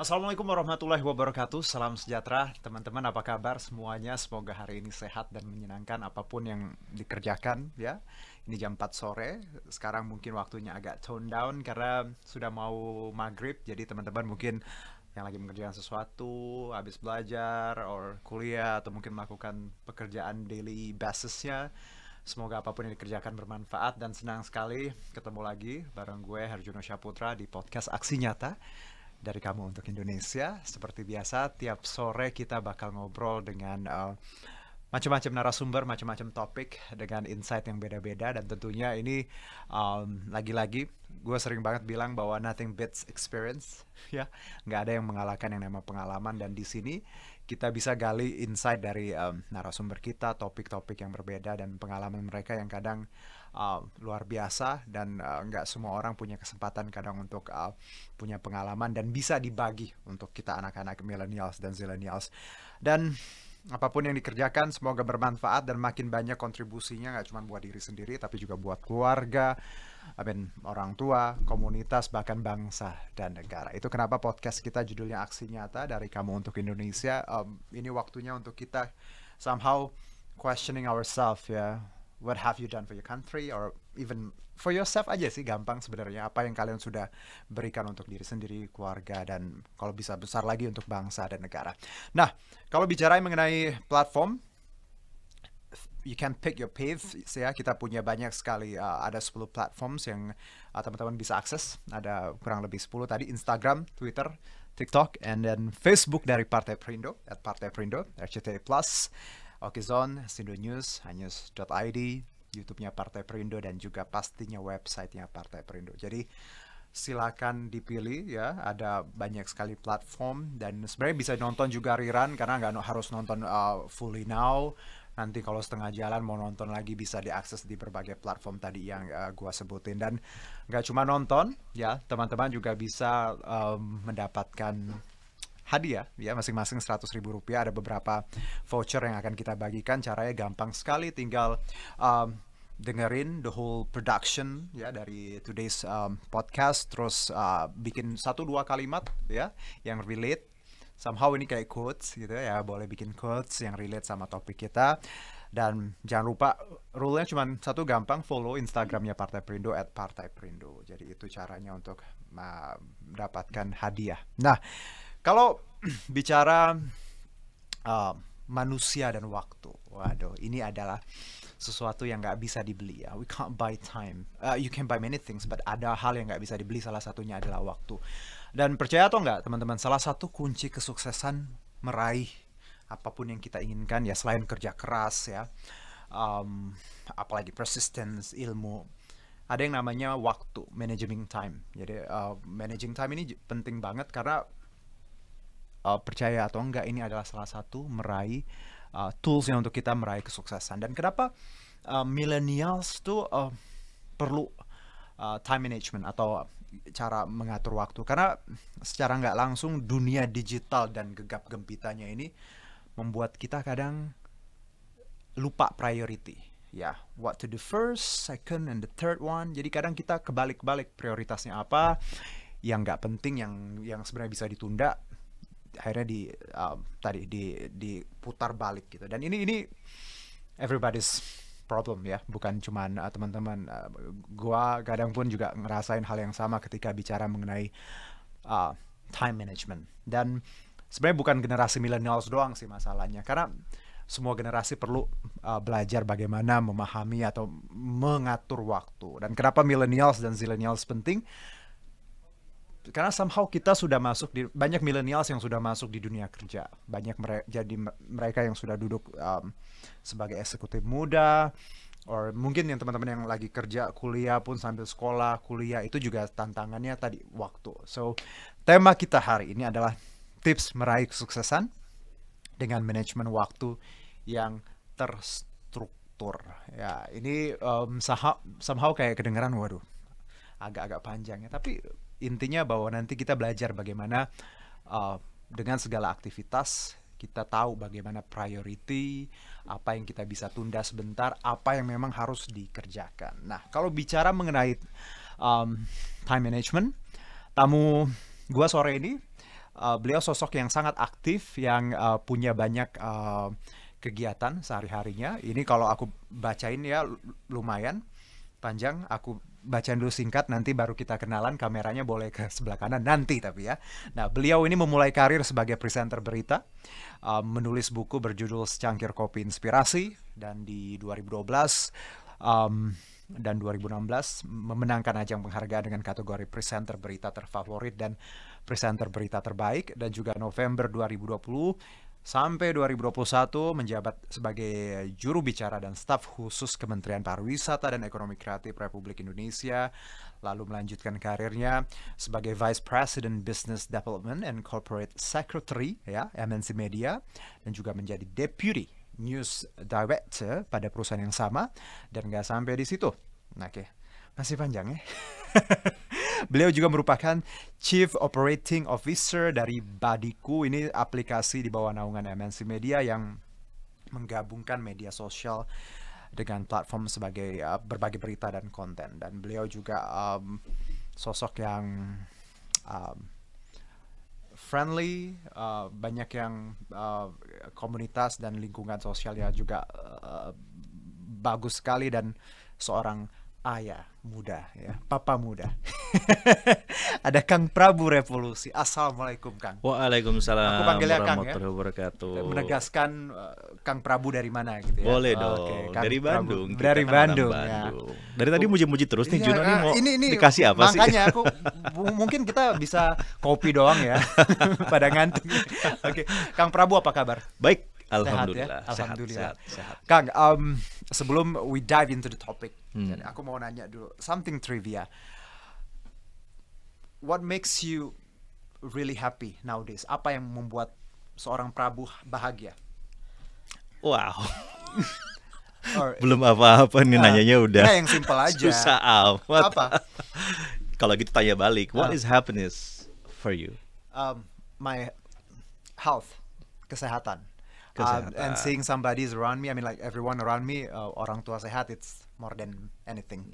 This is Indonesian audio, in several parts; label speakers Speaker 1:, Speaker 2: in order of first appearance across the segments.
Speaker 1: Assalamualaikum warahmatullahi wabarakatuh. Salam sejahtera, teman-teman. Apa kabar semuanya? Semoga hari ini sehat dan menyenangkan apapun yang dikerjakan ya. Ini jam 4 sore. Sekarang mungkin waktunya agak tone down karena sudah mau maghrib. Jadi teman-teman mungkin yang lagi mengerjakan sesuatu, habis belajar, or kuliah, atau mungkin melakukan pekerjaan daily basisnya. Semoga apapun yang dikerjakan bermanfaat dan senang sekali ketemu lagi bareng gue Herjuno Syaputra di podcast Aksi Nyata dari kamu untuk Indonesia. Seperti biasa, tiap sore kita bakal ngobrol dengan macam-macam narasumber, macam-macam topik dengan insight yang beda-beda. Dan tentunya ini lagi-lagi gue sering banget bilang bahwa nothing beats experience, ya. Nggak ada yang mengalahkan yang namanya pengalaman. Dan di sini kita bisa gali insight dari narasumber kita, topik-topik yang berbeda dan pengalaman mereka yang kadang luar biasa, dan nggak semua orang punya kesempatan kadang untuk punya pengalaman dan bisa dibagi untuk kita anak-anak millennials dan zillennials. Dan apapun yang dikerjakan semoga bermanfaat dan makin banyak kontribusinya, nggak cuma buat diri sendiri tapi juga buat keluarga, orang tua, komunitas, bahkan bangsa dan negara. Itu kenapa podcast kita judulnya Aksi Nyata dari Kamu untuk Indonesia. Ini waktunya untuk kita somehow questioning ourselves, ya. What have you done for your country, or even for yourself aja sih, gampang sebenarnya. Apa yang kalian sudah berikan untuk diri sendiri, keluarga, dan kalau bisa besar lagi untuk bangsa dan negara. Nah, kalau bicara mengenai platform, you can pick your path, ya. Kita punya banyak sekali, ada 10 platforms yang teman-teman bisa akses. Ada kurang lebih 10 tadi: Instagram, Twitter, TikTok, and then Facebook dari Partai Perindo, @Partai Perindo, RCTI Plus, Okizon, Sindo News, hanyus.id, YouTube-nya Partai Perindo, dan juga pastinya website-nya Partai Perindo. Jadi silakan dipilih, ya. Ada banyak sekali platform, dan sebenarnya bisa nonton juga rerun karena nggak harus nonton fully now. Nanti kalau setengah jalan mau nonton lagi bisa diakses di berbagai platform tadi yang gua sebutin. Dan nggak cuma nonton, ya, teman-teman juga bisa mendapatkan hadiah, ya, masing-masing Rp100.000. Ada beberapa voucher yang akan kita bagikan. Caranya gampang sekali, tinggal dengerin the whole production, ya, dari today's podcast, terus bikin 1-2 kalimat, ya, yang relate. Somehow ini kayak quotes gitu, ya, boleh bikin quotes yang relate sama topik kita. Dan jangan lupa, rule-nya cuma satu, gampang, follow Instagramnya Partai Perindo @Partai Perindo. Jadi itu caranya untuk mendapatkan hadiah. Nah, kalau bicara manusia dan waktu, waduh, ini adalah sesuatu yang nggak bisa dibeli, ya. We can't buy time. You can buy many things, but ada hal yang nggak bisa dibeli. Salah satunya adalah waktu. Dan percaya atau nggak, teman-teman, salah satu kunci kesuksesan meraih apapun yang kita inginkan, ya, selain kerja keras, ya, apalagi persistence, ilmu, ada yang namanya waktu, managing time. Jadi managing time ini penting banget karena percaya atau enggak, ini adalah salah satu meraih toolsnya untuk kita meraih kesuksesan. Dan kenapa millennials tuh perlu time management atau cara mengatur waktu? Karena secara nggak langsung dunia digital dan gegap gempitanya ini membuat kita kadang lupa priority, ya. What to do first, second, and the third one. Jadi kadang kita kebalik-balik prioritasnya apa, yang nggak penting, yang sebenarnya bisa ditunda, akhirnya diputar balik gitu. Dan ini everybody's problem, ya, bukan cuman teman-teman. Gua kadang pun juga ngerasain hal yang sama ketika bicara mengenai time management. Dan sebenarnya bukan generasi millennials doang sih masalahnya, karena semua generasi perlu belajar bagaimana memahami atau mengatur waktu. Dan kenapa millennials dan zillennials penting? Karena somehow kita sudah masuk di, banyak millennials yang sudah masuk di dunia kerja, banyak mereka yang sudah duduk sebagai eksekutif muda, or mungkin yang teman-teman yang lagi kerja, kuliah pun sambil sekolah, kuliah, itu juga tantangannya tadi, waktu. So tema kita hari ini adalah tips meraih kesuksesan dengan manajemen waktu yang terstruktur, ya. Ini somehow kayak kedengeran, waduh, agak-agak panjang, ya, tapi intinya bahwa nanti kita belajar bagaimana dengan segala aktivitas kita tahu bagaimana priority, apa yang kita bisa tunda sebentar, apa yang memang harus dikerjakan. Nah, kalau bicara mengenai time management, tamu gua sore ini Beliau sosok yang sangat aktif, yang punya banyak kegiatan sehari-harinya. Ini kalau aku bacain ya lumayan panjang. Aku bacain dulu singkat, nanti baru kita kenalan. Kameranya boleh ke sebelah kanan nanti tapi ya. Nah, beliau ini memulai karir sebagai presenter berita, menulis buku berjudul Secangkir Kopi Inspirasi, dan di 2012 dan 2016 memenangkan ajang penghargaan dengan kategori presenter berita terfavorit dan presenter berita terbaik, dan juga November 2020 sampai 2021 menjabat sebagai juru bicara dan staf khusus Kementerian Pariwisata dan Ekonomi Kreatif Republik Indonesia, lalu melanjutkan karirnya sebagai Vice President Business Development and Corporate Secretary ya MNC Media, dan juga menjadi Deputy News Director pada perusahaan yang sama, dan nggak sampai di situ. Nah, oke, masih panjang ya. Beliau juga merupakan Chief Operating Officer dari Badiku. Ini aplikasi di bawah naungan MNC Media yang menggabungkan media sosial dengan platform sebagai berbagai berita dan konten. Dan beliau juga sosok yang friendly, banyak yang komunitas dan lingkungan sosialnya juga bagus sekali, dan seorang ayah muda ya, papa muda. Ada Kang Prabu Revolusi. Assalamualaikum Kang.
Speaker 2: Waalaikumsalam
Speaker 1: Aku panggilnya Kang ya,
Speaker 2: warahmatullahi wabarakatuh.
Speaker 1: menegaskan Kang Prabu dari mana gitu ya.
Speaker 2: Boleh dong.
Speaker 1: Oke, Kang
Speaker 2: Dari
Speaker 1: Prabu.
Speaker 2: Bandung. Kita
Speaker 1: Dari
Speaker 2: kan orang
Speaker 1: Bandung ya.
Speaker 2: Dari tadi muji-muji terus nih
Speaker 1: Iya,
Speaker 2: Juna nih, mau
Speaker 1: ini
Speaker 2: dikasih apa sih?
Speaker 1: makanya aku mungkin kita bisa kopi doang ya. Pada ngantuk. Oke, Kang Prabu apa kabar?
Speaker 2: Baik,
Speaker 1: Sehat
Speaker 2: alhamdulillah.
Speaker 1: ya? Alhamdulillah.
Speaker 2: Sehat.
Speaker 1: Kang, sebelum we dive into the topic, jadi aku mau nanya dulu something trivia. What makes you really happy nowadays? Apa yang membuat seorang Prabu bahagia?
Speaker 2: Wow.
Speaker 1: Or,
Speaker 2: Belum apa-apa nih nanyanya udah.
Speaker 1: Nah, yang simple aja.
Speaker 2: Susah amat.
Speaker 1: Apa?
Speaker 2: Kalau gitu tanya balik, what is happiness for you?
Speaker 1: My health, kesehatan.
Speaker 2: Kesehatan.
Speaker 1: And seeing somebody's around me, I mean like everyone around me, orang tua sehat, it's more than anything.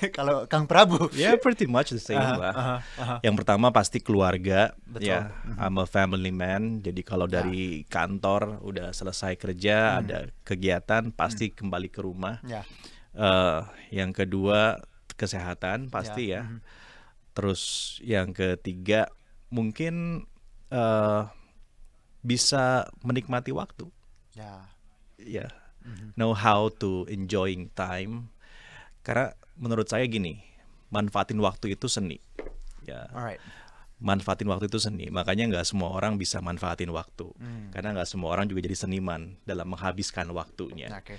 Speaker 1: Kalau Kang Prabu,
Speaker 2: Ya, pretty much the same lah. Yang pertama pasti keluarga.
Speaker 1: Betul.
Speaker 2: Ya, I'm a family man. Jadi kalau dari kantor udah selesai kerja, ada kegiatan, pasti kembali ke rumah.
Speaker 1: ya,
Speaker 2: Yang kedua kesehatan pasti ya. Terus yang ketiga mungkin bisa menikmati waktu.
Speaker 1: ya,
Speaker 2: Ya, know how to enjoying time. Karena menurut saya gini, manfaatin waktu itu seni. Ya,
Speaker 1: alright.
Speaker 2: manfaatin waktu itu seni. Makanya nggak semua orang bisa manfaatin waktu. Karena nggak semua orang juga jadi seniman dalam menghabiskan waktunya.
Speaker 1: Oke.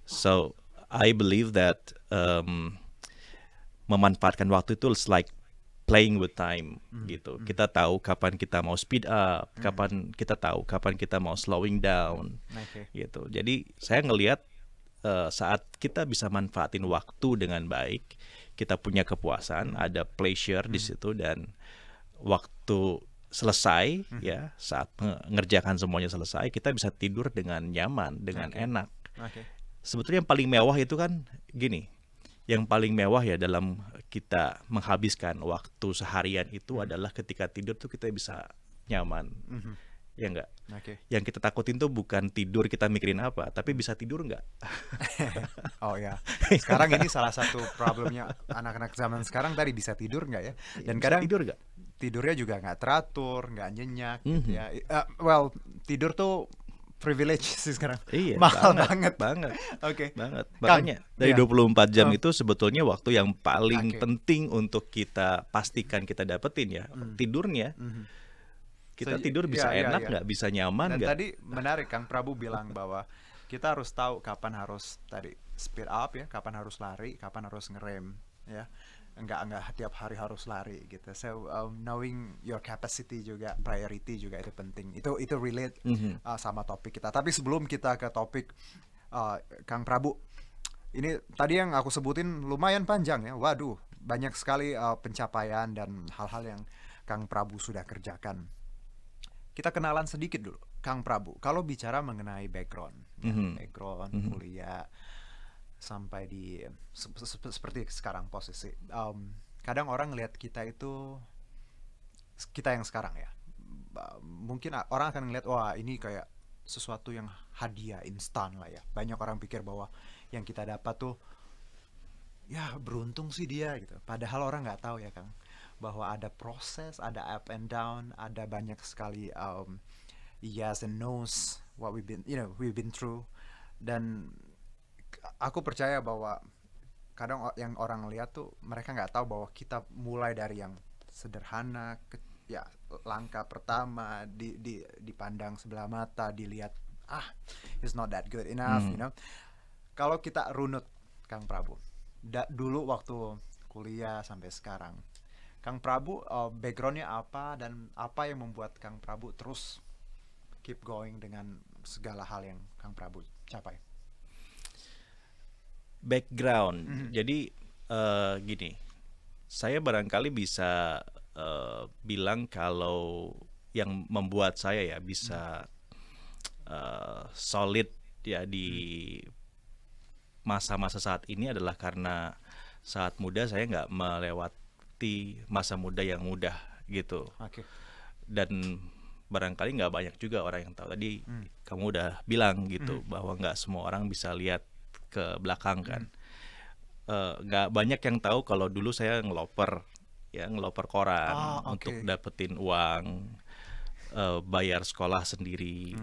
Speaker 2: So I believe that memanfaatkan waktu itu is like playing with time gitu. Kita tahu kapan kita mau speed up, kapan kita tahu kapan kita mau slowing down
Speaker 1: Oke.
Speaker 2: gitu. Jadi saya ngelihat saat kita bisa manfaatin waktu dengan baik, kita punya kepuasan, ada pleasure di situ, dan waktu selesai ya, saat mengerjakan semuanya selesai, kita bisa tidur dengan nyaman, dengan enak.
Speaker 1: Oke.
Speaker 2: Sebetulnya yang paling mewah itu kan gini, yang paling mewah ya dalam kita menghabiskan waktu seharian itu adalah ketika tidur tuh kita bisa nyaman, ya enggak?
Speaker 1: Oke.
Speaker 2: Yang kita takutin tuh bukan tidur kita mikirin apa, tapi bisa tidur enggak?
Speaker 1: Oh ya, sekarang ini salah satu problemnya anak-anak zaman sekarang tadi, bisa tidur nggak ya? Dan
Speaker 2: Bisa
Speaker 1: kadang
Speaker 2: tidur enggak?
Speaker 1: tidurnya juga nggak teratur, nggak nyenyak gitu ya. Well, tidur tuh privilege sih sekarang.
Speaker 2: Iya,
Speaker 1: Mahal banget.
Speaker 2: banget.
Speaker 1: Oke.
Speaker 2: Banget.
Speaker 1: Kang,
Speaker 2: Makanya dari
Speaker 1: iya.
Speaker 2: 24 jam itu sebetulnya waktu yang paling
Speaker 1: Oke.
Speaker 2: penting untuk kita pastikan kita dapetin ya, tidurnya. Kita
Speaker 1: So,
Speaker 2: tidur bisa
Speaker 1: iya,
Speaker 2: enak
Speaker 1: iya.
Speaker 2: nggak, bisa nyaman
Speaker 1: Dan
Speaker 2: nggak?
Speaker 1: tadi menarik Kang Prabu bilang bahwa kita harus tahu kapan harus tadi speed up ya, kapan harus lari, kapan harus ngerem ya. Enggak tiap hari harus lari gitu. So knowing your capacity juga, priority juga itu penting. Itu relate sama topik kita. Tapi sebelum kita ke topik Kang Prabu, ini tadi yang aku sebutin lumayan panjang ya. Waduh, banyak sekali pencapaian dan hal-hal yang Kang Prabu sudah kerjakan. Kita kenalan sedikit dulu, Kang Prabu. Kalau bicara mengenai background, background kuliah sampai di seperti sekarang posisi. Kadang orang lihat kita itu, kita yang sekarang ya, mungkin orang akan ngeliat wah ini kayak sesuatu yang hadiah instan lah ya. Banyak orang pikir bahwa yang kita dapat tuh ya beruntung sih dia gitu. Padahal orang nggak tahu ya Kang, bahwa ada proses, ada up and down, ada banyak sekali yes and no's, what we've been through. Dan aku percaya bahwa kadang yang orang lihat tuh mereka nggak tahu bahwa kita mulai dari yang sederhana, ya langkah pertama dipandang sebelah mata, dilihat it's not that good enough, Kalau kita runut Kang Prabu, dulu waktu kuliah sampai sekarang, Kang Prabu backgroundnya apa dan apa yang membuat Kang Prabu terus keep going dengan segala hal yang Kang Prabu capai?
Speaker 2: Background. Jadi gini, saya barangkali bisa bilang kalau yang membuat saya ya bisa solid ya di masa-masa saat ini adalah karena saat muda saya nggak melewati masa muda yang mudah gitu.
Speaker 1: Oke.
Speaker 2: Dan barangkali nggak banyak juga orang yang tahu. Tadi kamu udah bilang gitu bahwa nggak semua orang bisa lihat ke belakang kan. Nggak banyak yang tahu kalau dulu saya ngeloper koran untuk dapetin uang, bayar sekolah sendiri,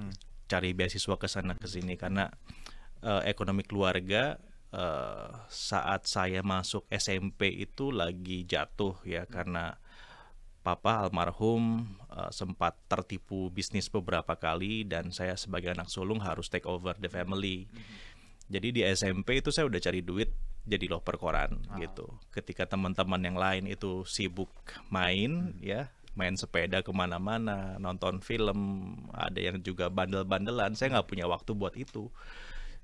Speaker 2: cari beasiswa ke sana ke sini karena ekonomi keluarga saat saya masuk SMP itu lagi jatuh ya karena papa almarhum sempat tertipu bisnis beberapa kali dan saya sebagai anak sulung harus take over the family. Jadi di SMP itu saya udah cari duit jadi loper koran gitu. Ketika teman-teman yang lain itu sibuk main main sepeda kemana-mana, nonton film, ada yang juga bandel-bandelan, saya nggak punya waktu buat itu.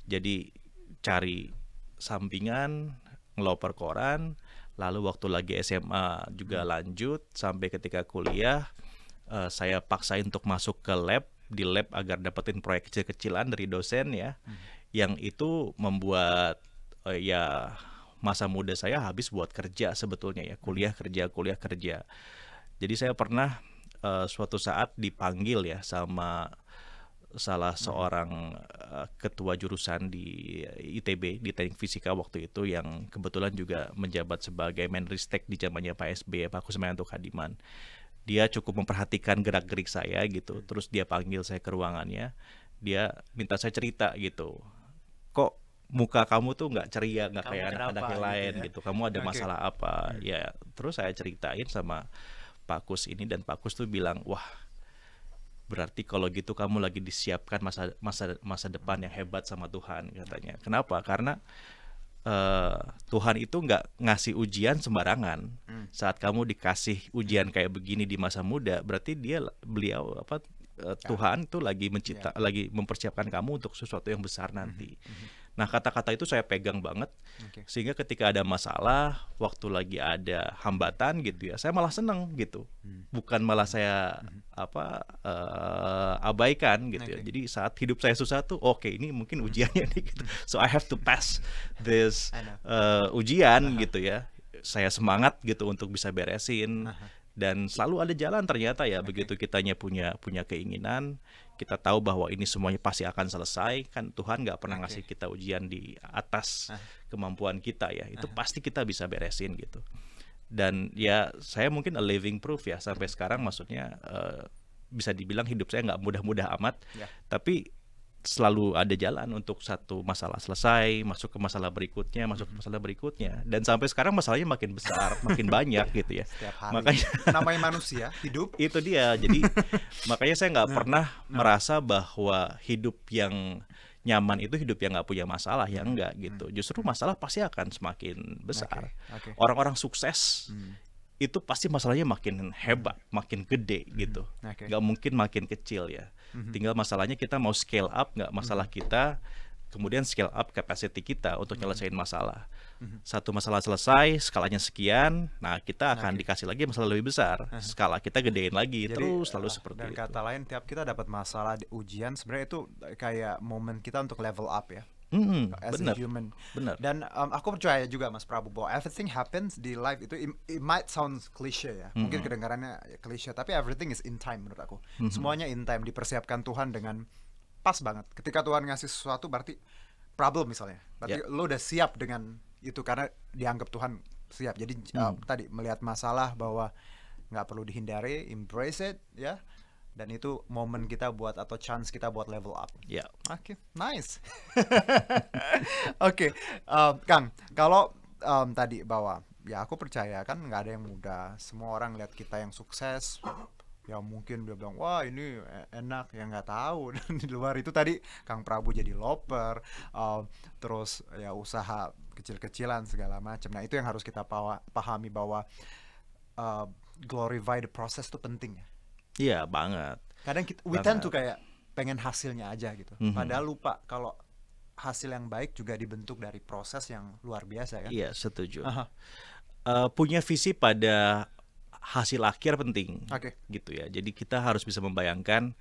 Speaker 2: Jadi cari sampingan, ngeloper koran, lalu waktu lagi SMA juga lanjut sampai ketika kuliah saya paksain untuk masuk ke lab, di lab agar dapetin proyek kecil-kecilan dari dosen ya. Yang itu membuat masa muda saya habis buat kerja sebetulnya ya, kuliah kerja. Jadi saya pernah suatu saat dipanggil ya sama salah seorang ketua jurusan di ITB di Teknik Fisika waktu itu yang kebetulan juga menjabat sebagai Menristek di zamannya Pak SBY, Pak Kusmayanto Kadiman. Dia cukup memperhatikan gerak-gerik saya gitu. Terus dia panggil saya ke ruangannya. Dia minta saya cerita gitu. Kok muka kamu tuh nggak ceria, nggak kayak anak-anak yang lain gitu. Kamu ada masalah apa? Ya, terus saya ceritain sama Pak Kus ini dan Pak Kus tuh bilang, wah, berarti kalau gitu kamu lagi disiapkan masa depan yang hebat sama Tuhan katanya. Kenapa? Karena Tuhan itu nggak ngasih ujian sembarangan. Saat kamu dikasih ujian kayak begini di masa muda, berarti Tuhan itu lagi lagi mempersiapkan kamu untuk sesuatu yang besar nanti. Nah, kata-kata itu saya pegang banget. Sehingga ketika ada masalah, waktu lagi ada hambatan gitu ya, saya malah seneng gitu. Bukan malah saya abaikan gitu ya. Jadi saat hidup saya susah tuh, oke, ini mungkin ujiannya nih gitu. So I have to pass this ujian gitu ya. Saya semangat gitu untuk bisa beresin. Dan selalu ada jalan ternyata ya. Begitu kitanya punya keinginan, kita tahu bahwa ini semuanya pasti akan selesai. Kan Tuhan nggak pernah ngasih kita ujian di atas kemampuan kita ya. Itu pasti kita bisa beresin gitu. Dan ya saya mungkin a living proof ya sampai sekarang, maksudnya bisa dibilang hidup saya nggak mudah-mudah amat, tapi selalu ada jalan untuk satu masalah selesai, masuk ke masalah berikutnya, dan sampai sekarang masalahnya makin besar, makin banyak gitu ya.
Speaker 1: Setiap hari.
Speaker 2: Makanya
Speaker 1: namanya manusia hidup
Speaker 2: itu dia. Jadi makanya saya nggak pernah merasa bahwa hidup yang nyaman itu hidup yang nggak punya masalah, ya enggak gitu. Justru masalah pasti akan semakin besar. Orang-orang sukses itu pasti masalahnya makin hebat, makin gede gitu. Nggak mungkin makin kecil ya. Tinggal masalahnya kita mau scale up nggak masalah kita, kemudian scale up capacity kita untuk nyelesain masalah. Satu masalah selesai, skalanya sekian, nah kita akan dikasih lagi masalah lebih besar, skala kita gedein lagi. Jadi, terus selalu seperti itu.
Speaker 1: Dan kata lain, tiap kita dapat masalah ujian, sebenarnya itu kayak momen kita untuk level up ya. as a
Speaker 2: bener,
Speaker 1: human.
Speaker 2: bener.
Speaker 1: Dan aku percaya juga Mas Prabu bahwa everything happens di life itu, it might sound cliche ya, mungkin kedengarannya cliche, tapi everything is in time menurut aku. Semuanya in time, dipersiapkan Tuhan dengan pas banget. Ketika Tuhan ngasih sesuatu berarti problem misalnya, berarti lo udah siap dengan itu karena dianggap Tuhan siap. Jadi tadi melihat masalah bahwa nggak perlu dihindari, embrace it ya. Dan itu momen kita buat atau chance kita buat level up.
Speaker 2: Ya.
Speaker 1: Oke, nice. Oke, Kang, kalau tadi bahwa ya aku percaya kan nggak ada yang mudah. Semua orang lihat kita yang sukses, ya mungkin dia bilang wah ini enak, ya nggak tahu. Dan di luar itu tadi Kang Prabu jadi loper, terus ya usaha kecil-kecilan segala macam. Nah itu yang harus kita pahami bahwa glorify the process itu penting ya.
Speaker 2: Iya banget.
Speaker 1: Kadang we tend to kayak pengen hasilnya aja gitu. Padahal lupa kalau hasil yang baik juga dibentuk dari proses yang luar biasa kan.
Speaker 2: Iya setuju. Punya visi pada hasil akhir penting. Gitu ya. Jadi kita harus bisa membayangkan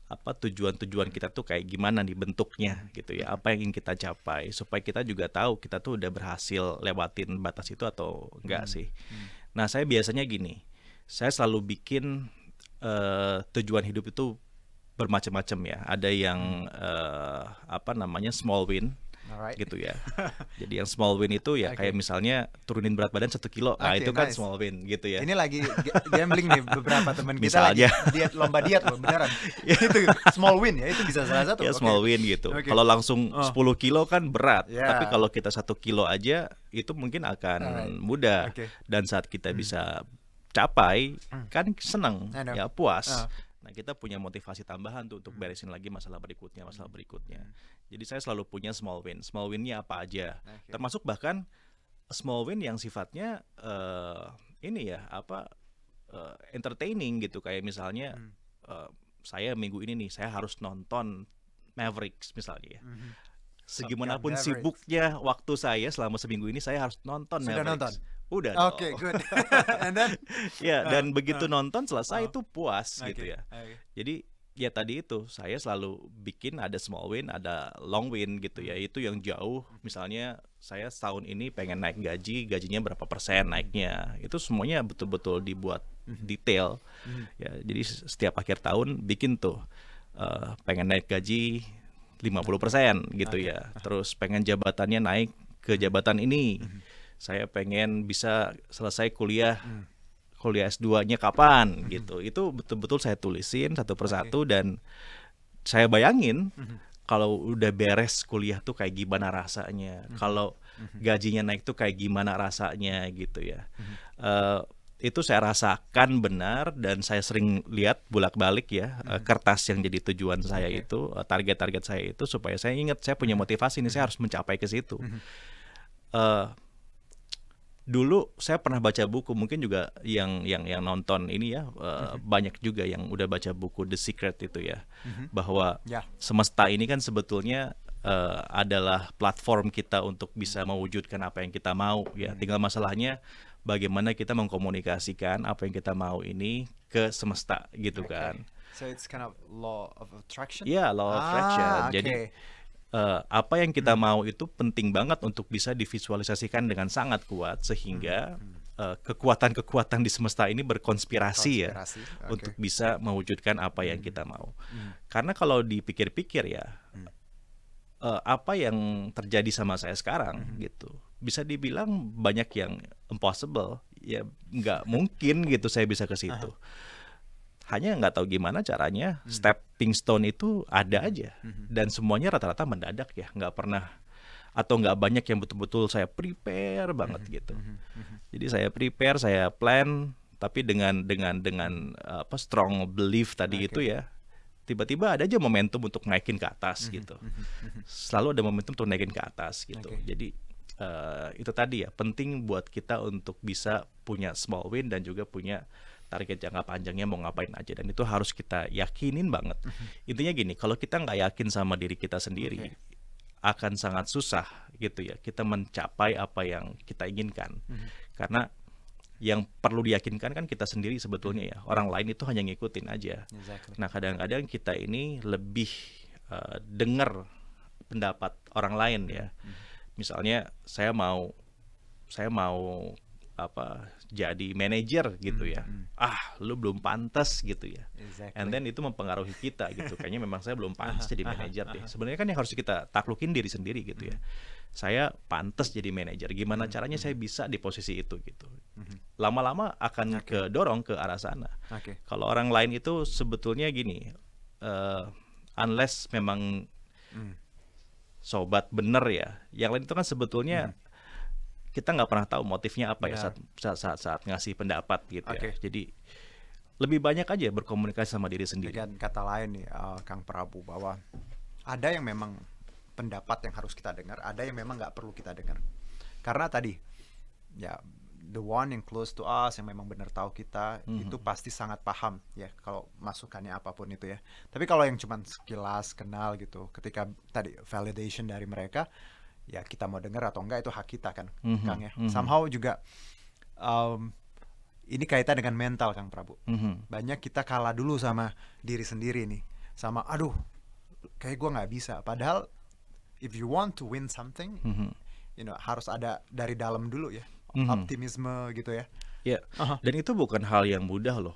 Speaker 2: apa tujuan-tujuan kita tuh kayak gimana nih bentuknya gitu ya. Apa yang ingin kita capai supaya kita juga tahu kita tuh udah berhasil lewatin batas itu atau enggak sih. Nah, saya biasanya gini. Saya selalu bikin tujuan hidup itu bermacam-macam ya. Ada yang apa namanya small win, gitu ya. Jadi yang small win itu ya kayak misalnya turunin berat badan 1 kilo. Nah itu kan small win gitu ya.
Speaker 1: Ini lagi gambling nih beberapa teman kita lagi diet, lomba diet loh beneran. Itu small win ya, itu bisa salah satu.
Speaker 2: Ya small win gitu. Kalau langsung 10 kilo kan berat. Tapi kalau kita 1 kilo aja itu mungkin akan mudah. Dan saat kita bisa capai kan senang ya puas. Nah kita punya motivasi tambahan tuh untuk beresin lagi masalah berikutnya. Jadi saya selalu punya small win. Small winnya apa aja, termasuk bahkan small win yang sifatnya ini ya apa entertaining gitu, kayak misalnya saya minggu ini nih saya harus nonton Mavericks misalnya ya. Segimanapun sibuknya waktu saya selama seminggu ini saya harus nonton Mavericks. Udah.
Speaker 1: Oke, good. And then
Speaker 2: ya, dan begitu nonton selesai itu puas gitu ya. Jadi ya tadi itu saya selalu bikin ada small win, ada long win gitu ya. Itu yang jauh. Misalnya saya setahun ini pengen naik gajinya berapa persen naiknya. Itu semuanya betul-betul dibuat detail. Ya, jadi setiap akhir tahun bikin tuh pengen naik gaji 50% gitu ya. Terus pengen jabatannya naik ke jabatan ini. Saya pengen bisa selesai kuliah S2-nya kapan gitu. Itu betul-betul saya tulisin satu persatu dan saya bayangin kalau udah beres kuliah tuh kayak gimana rasanya. Kalau gajinya naik tuh kayak gimana rasanya gitu ya. Itu saya rasakan benar dan saya sering lihat bolak-balik ya kertas yang jadi tujuan saya itu, target-target saya itu, supaya saya ingat saya punya motivasi nih, saya harus mencapai ke situ. Dulu saya pernah baca buku, mungkin juga yang nonton ini ya banyak juga yang udah baca buku The Secret itu ya, bahwa semesta ini kan sebetulnya adalah platform kita untuk bisa mewujudkan apa yang kita mau ya. Tinggal masalahnya bagaimana kita mengkomunikasikan apa yang kita mau ini ke semesta gitu kan.
Speaker 1: So it's kind of law of attraction.
Speaker 2: Ya, law of attraction. Jadi apa yang kita mau itu penting banget untuk bisa divisualisasikan dengan sangat kuat sehingga kekuatan-kekuatan di semesta ini berkonspirasi ya untuk bisa mewujudkan apa yang kita mau. Karena kalau dipikir-pikir ya apa yang terjadi sama saya sekarang gitu, bisa dibilang banyak yang impossible ya, nggak mungkin gitu saya bisa ke situ. Hanya nggak tahu gimana caranya. Stepping stone itu ada aja dan semuanya rata-rata mendadak ya, nggak pernah atau nggak banyak yang betul-betul saya prepare banget gitu. Jadi saya prepare, saya plan, tapi dengan apa strong belief tadi itu ya, tiba-tiba ada aja momentum untuk naikin ke atas gitu. Selalu ada momentum untuk naikin ke atas gitu. Jadi itu tadi ya, penting buat kita untuk bisa punya small win dan juga punya target jangka panjangnya mau ngapain aja, dan itu harus kita yakinin banget. Intinya gini, kalau kita nggak yakin sama diri kita sendiri, akan sangat susah gitu ya kita mencapai apa yang kita inginkan. Karena yang perlu diyakinkan kan kita sendiri sebetulnya ya, orang lain itu hanya ngikutin aja. Nah kadang-kadang kita ini lebih dengar pendapat orang lain ya. Misalnya saya mau apa jadi manajer gitu ya. Lu belum pantas gitu ya.
Speaker 1: Exactly.
Speaker 2: And then itu mempengaruhi kita gitu. Kayaknya memang saya belum pantas jadi manajer deh. Sebenarnya kan yang harus kita taklukin diri sendiri gitu ya. Saya pantas jadi manajer. Gimana caranya saya bisa di posisi itu gitu. Lama-lama akan kedorong ke arah sana. Kalau orang lain itu sebetulnya gini, unless memang sobat bener ya, yang lain itu kan sebetulnya kita nggak pernah tahu motifnya apa ya saat ngasih pendapat gitu ya. Jadi lebih banyak aja berkomunikasi sama diri sendiri.
Speaker 1: Dengan kata lain nih, Kang Prabu, bahwa ada yang memang pendapat yang harus kita dengar, ada yang memang nggak perlu kita dengar. Karena tadi ya the one yang close to us, yang memang benar tahu kita, itu pasti sangat paham ya kalau masukannya apapun itu ya. Tapi kalau yang cuman sekilas kenal gitu, ketika tadi validation dari mereka, ya kita mau dengar atau enggak itu hak kita kan, Kang ya. Somehow juga ini kaitan dengan mental, Kang Prabu. Banyak kita kalah dulu sama diri sendiri nih, sama aduh kayak gue nggak bisa. Padahal if you want to win something, you know, harus ada dari dalam dulu ya. Optimisme gitu ya.
Speaker 2: Ya, dan itu bukan hal yang mudah loh.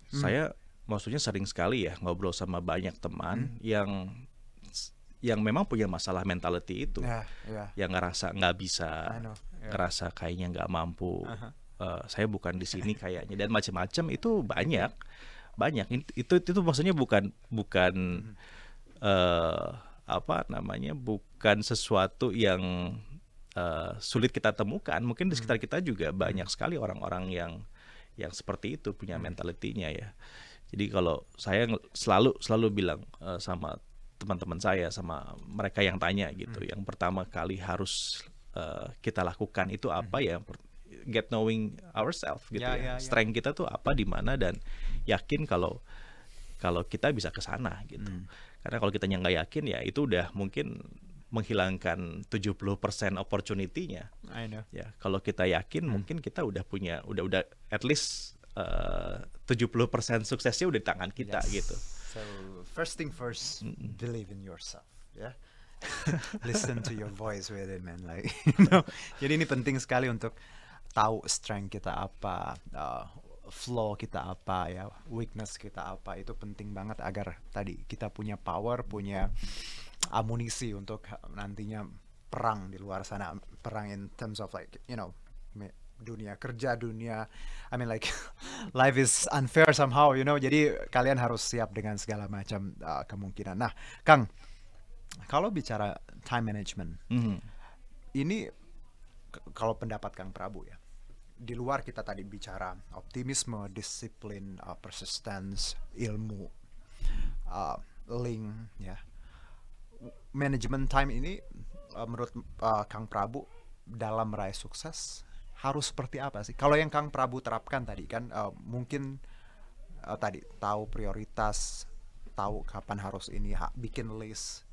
Speaker 2: Saya maksudnya sering sekali ya ngobrol sama banyak teman yang memang punya masalah mentality itu, yang ngerasa nggak bisa, ngerasa kayaknya nggak mampu, saya bukan di sini kayaknya, dan macam-macam itu banyak. Itu maksudnya bukan apa namanya, bukan sesuatu yang sulit kita temukan. Mungkin di sekitar kita juga banyak sekali orang-orang yang seperti itu punya mentalitinya ya. Jadi kalau saya selalu bilang sama teman-teman saya, sama mereka yang tanya gitu, yang pertama kali harus kita lakukan itu apa ya? Get knowing ourselves gitu ya. Strength kita tuh apa, di mana, dan yakin kalau kita bisa ke sana gitu. Karena kalau kita nggak yakin ya itu udah mungkin menghilangkan 70% opportunity-nya. Ya, kalau kita yakin mungkin kita udah punya udah at least 70% suksesnya udah di tangan kita gitu.
Speaker 1: So first thing first, believe in yourself, ya. Listen to your voice within, man. Like, you know. Jadi ini penting sekali untuk tahu strength kita apa, flaw kita apa ya, weakness kita apa. Itu penting banget agar tadi kita punya power, punya amunisi untuk nantinya perang di luar sana, perang in terms of like, you know, dunia kerja, I mean like life is unfair somehow, you know. Jadi kalian harus siap dengan segala macam kemungkinan. Nah, Kang, kalau bicara time management, ini kalau pendapat Kang Prabu ya, di luar kita tadi bicara optimisme, disiplin, persistence, ilmu, link ya, manajemen time ini menurut Kang Prabu dalam meraih sukses harus seperti apa sih? Kalau yang Kang Prabu terapkan tadi kan mungkin tadi tahu prioritas, tahu kapan harus ini, bikin list.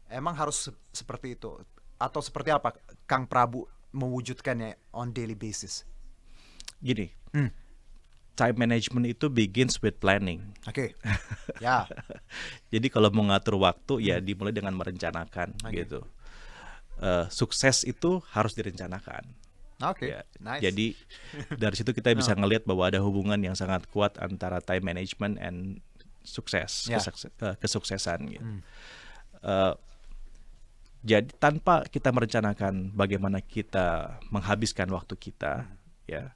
Speaker 1: Emang harus seperti itu atau seperti apa Kang Prabu mewujudkannya on daily basis?
Speaker 2: Gini, time management itu begins with planning.
Speaker 1: Ya.
Speaker 2: Jadi kalau mau ngatur waktu ya dimulai dengan merencanakan gitu. Sukses itu harus direncanakan. Ya.
Speaker 1: Nice.
Speaker 2: Jadi dari situ kita bisa ngelihat bahwa ada hubungan yang sangat kuat antara time management and sukses, kesuksesan gitu. Jadi tanpa kita merencanakan bagaimana kita menghabiskan waktu kita, ya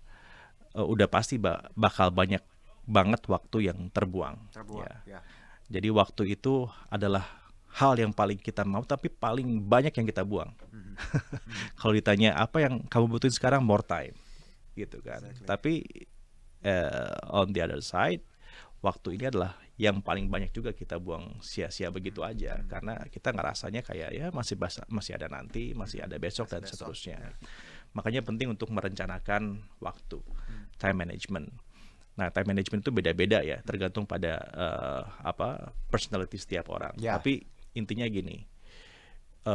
Speaker 2: udah pasti bakal banyak banget waktu yang terbuang. Ya. Jadi waktu itu adalah hal yang paling kita mau, tapi paling banyak yang kita buang. Kalau ditanya apa yang kamu butuhin sekarang, more time, gitu kan. Tapi on the other side, waktu ini adalah yang paling banyak juga kita buang sia-sia begitu aja, karena kita ngerasanya kayak ya masih ada nanti, masih ada besok dan seterusnya. Makanya penting untuk merencanakan waktu, time management. Nah, time management itu beda-beda ya, tergantung pada personality setiap orang. Tapi intinya gini,